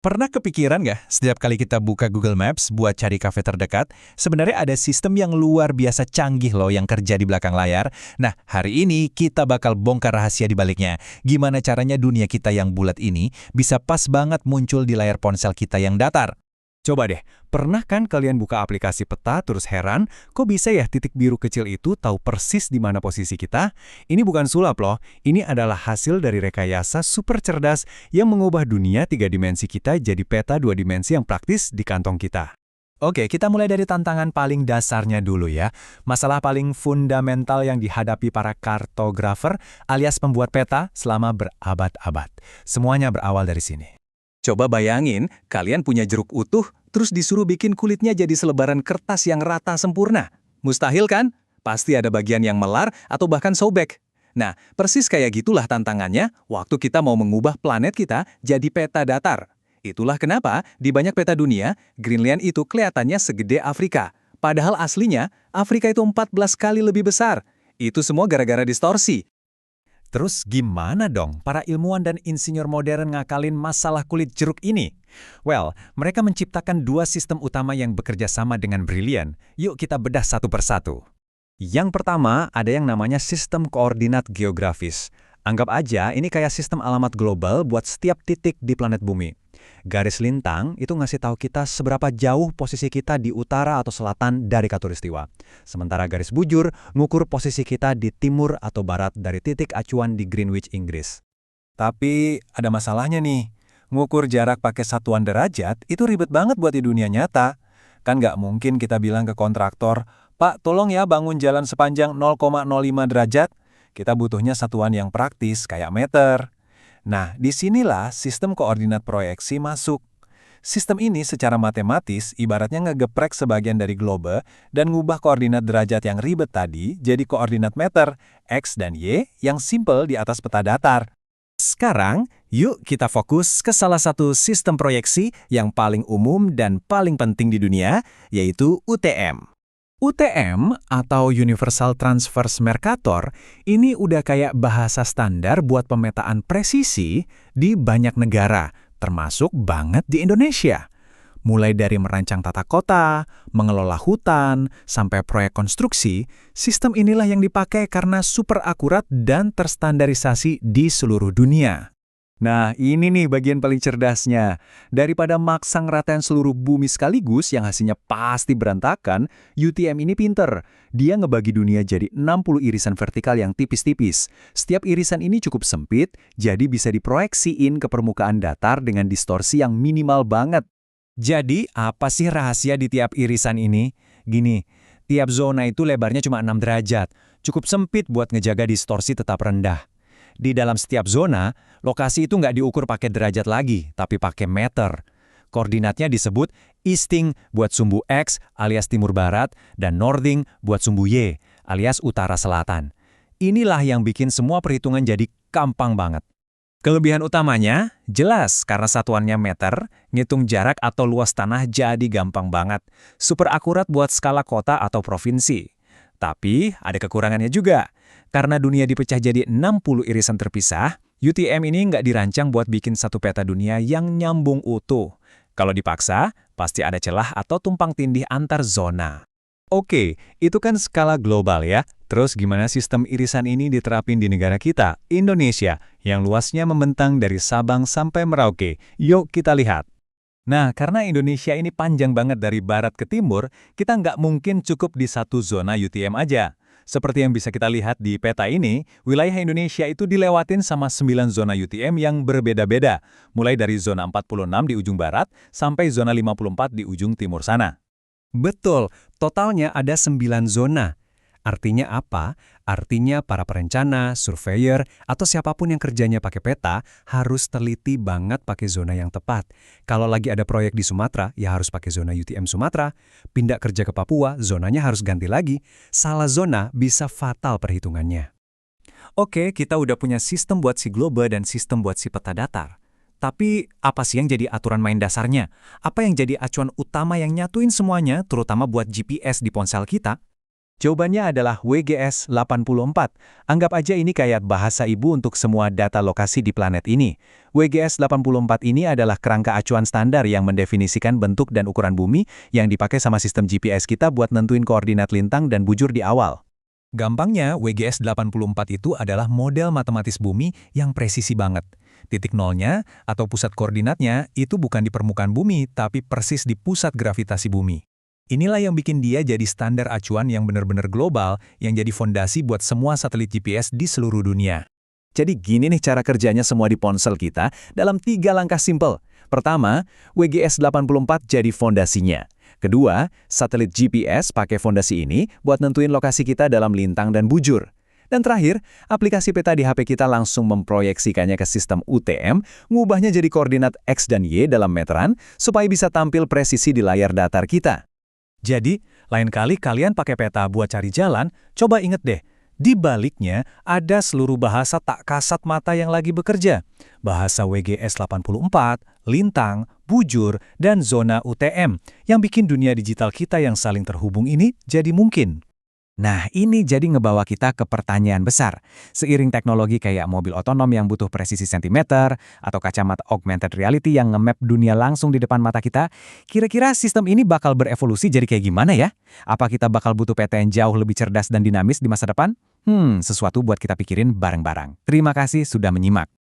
Pernah kepikiran nggak, setiap kali kita buka Google Maps buat cari kafe terdekat, sebenarnya ada sistem yang luar biasa canggih loh yang kerja di belakang layar. Nah, hari ini kita bakal bongkar rahasia di baliknya. Gimana caranya dunia kita yang bulat ini bisa pas banget muncul di layar ponsel kita yang datar? Coba deh, pernah kan kalian buka aplikasi peta terus heran, kok bisa ya titik biru kecil itu tahu persis di mana posisi kita? Ini bukan sulap loh, ini adalah hasil dari rekayasa super cerdas yang mengubah dunia 3 dimensi kita jadi peta 2 dimensi yang praktis di kantong kita. Oke, kita mulai dari tantangan paling dasarnya dulu ya. Masalah paling fundamental yang dihadapi para kartografer alias pembuat peta selama berabad-abad. Semuanya berawal dari sini. Coba bayangin, kalian punya jeruk utuh, terus disuruh bikin kulitnya jadi selebaran kertas yang rata sempurna. Mustahil kan? Pasti ada bagian yang melar atau bahkan sobek. Nah, persis kayak gitulah tantangannya waktu kita mau mengubah planet kita jadi peta datar. Itulah kenapa di banyak peta dunia, Greenland itu kelihatannya segede Afrika. Padahal aslinya, Afrika itu 14 kali lebih besar. Itu semua gara-gara distorsi. Terus gimana dong para ilmuwan dan insinyur modern ngakalin masalah kulit jeruk ini? Well, mereka menciptakan dua sistem utama yang bekerja sama dengan brilian. Yuk kita bedah satu persatu. Yang pertama, ada yang namanya sistem koordinat geografis. Anggap aja ini kayak sistem alamat global buat setiap titik di planet bumi. Garis lintang itu ngasih tahu kita seberapa jauh posisi kita di utara atau selatan dari khatulistiwa. Sementara garis bujur ngukur posisi kita di timur atau barat dari titik acuan di Greenwich, Inggris. Tapi ada masalahnya nih. Ngukur jarak pakai satuan derajat itu ribet banget buat di dunia nyata. Kan nggak mungkin kita bilang ke kontraktor, "Pak, tolong ya bangun jalan sepanjang 0,05 derajat." Kita butuhnya satuan yang praktis kayak meter. Nah, disinilah sistem koordinat proyeksi masuk. Sistem ini secara matematis ibaratnya ngegeprek sebagian dari globe dan ngubah koordinat derajat yang ribet tadi jadi koordinat meter, X dan Y yang simple di atas peta datar. Sekarang, yuk kita fokus ke salah satu sistem proyeksi yang paling umum dan paling penting di dunia, yaitu UTM. UTM atau Universal Transverse Mercator ini udah kayak bahasa standar buat pemetaan presisi di banyak negara, termasuk banget di Indonesia. Mulai dari merancang tata kota, mengelola hutan, sampai proyek konstruksi, sistem inilah yang dipakai karena super akurat dan terstandarisasi di seluruh dunia. Nah, ini nih bagian paling cerdasnya. Daripada maksang ratain seluruh bumi sekaligus yang hasilnya pasti berantakan, UTM ini pinter. Dia ngebagi dunia jadi 60 irisan vertikal yang tipis-tipis. Setiap irisan ini cukup sempit, jadi bisa diproyeksiin ke permukaan datar dengan distorsi yang minimal banget. Jadi, apa sih rahasia di tiap irisan ini? Gini, tiap zona itu lebarnya cuma 6 derajat. Cukup sempit buat ngejaga distorsi tetap rendah. Di dalam setiap zona, lokasi itu nggak diukur pakai derajat lagi, tapi pakai meter. Koordinatnya disebut easting buat sumbu X alias timur barat dan northing buat sumbu Y alias utara selatan. Inilah yang bikin semua perhitungan jadi gampang banget. Kelebihan utamanya, jelas karena satuannya meter, ngitung jarak atau luas tanah jadi gampang banget. Super akurat buat skala kota atau provinsi. Tapi ada kekurangannya juga. Karena dunia dipecah jadi 60 irisan terpisah, UTM ini nggak dirancang buat bikin satu peta dunia yang nyambung utuh. Kalau dipaksa, pasti ada celah atau tumpang tindih antar zona. Oke, itu kan skala global ya. Terus gimana sistem irisan ini diterapin di negara kita, Indonesia, yang luasnya membentang dari Sabang sampai Merauke? Yuk kita lihat. Nah, karena Indonesia ini panjang banget dari barat ke timur, kita nggak mungkin cukup di satu zona UTM aja. Seperti yang bisa kita lihat di peta ini, wilayah Indonesia itu dilewatin sama 9 zona UTM yang berbeda-beda, mulai dari zona 46 di ujung barat sampai zona 54 di ujung timur sana. Betul, totalnya ada 9 zona. Artinya apa? Artinya para perencana, surveyor, atau siapapun yang kerjanya pakai peta harus teliti banget pakai zona yang tepat. Kalau lagi ada proyek di Sumatera, ya harus pakai zona UTM Sumatera. Pindah kerja ke Papua, zonanya harus ganti lagi. Salah zona bisa fatal perhitungannya. Oke, kita udah punya sistem buat si globe dan sistem buat si peta datar. Tapi apa sih yang jadi aturan main dasarnya? Apa yang jadi acuan utama yang nyatuin semuanya, terutama buat GPS di ponsel kita? Jawabannya adalah WGS 84. Anggap aja ini kayak bahasa ibu untuk semua data lokasi di planet ini. WGS 84 ini adalah kerangka acuan standar yang mendefinisikan bentuk dan ukuran bumi yang dipakai sama sistem GPS kita buat nentuin koordinat lintang dan bujur di awal. Gampangnya, WGS 84 itu adalah model matematis bumi yang presisi banget. Titik nolnya atau pusat koordinatnya itu bukan di permukaan bumi, tapi persis di pusat gravitasi bumi. Inilah yang bikin dia jadi standar acuan yang benar-benar global, yang jadi fondasi buat semua satelit GPS di seluruh dunia. Jadi gini nih cara kerjanya semua di ponsel kita dalam 3 langkah simpel. Pertama, WGS 84 jadi fondasinya. Kedua, satelit GPS pakai fondasi ini buat nentuin lokasi kita dalam lintang dan bujur. Dan terakhir, aplikasi peta di HP kita langsung memproyeksikannya ke sistem UTM, ngubahnya jadi koordinat X dan Y dalam meteran, supaya bisa tampil presisi di layar datar kita. Jadi, lain kali kalian pakai peta buat cari jalan, coba inget deh, di baliknya ada seluruh bahasa tak kasat mata yang lagi bekerja. Bahasa WGS 84, lintang, bujur, dan zona UTM, yang bikin dunia digital kita yang saling terhubung ini jadi mungkin. Nah, ini jadi ngebawa kita ke pertanyaan besar. Seiring teknologi kayak mobil otonom yang butuh presisi sentimeter, atau kacamata augmented reality yang nge-map dunia langsung di depan mata kita, kira-kira sistem ini bakal berevolusi jadi kayak gimana ya? Apa kita bakal butuh peta yang jauh lebih cerdas dan dinamis di masa depan? Sesuatu buat kita pikirin bareng-bareng. Terima kasih sudah menyimak.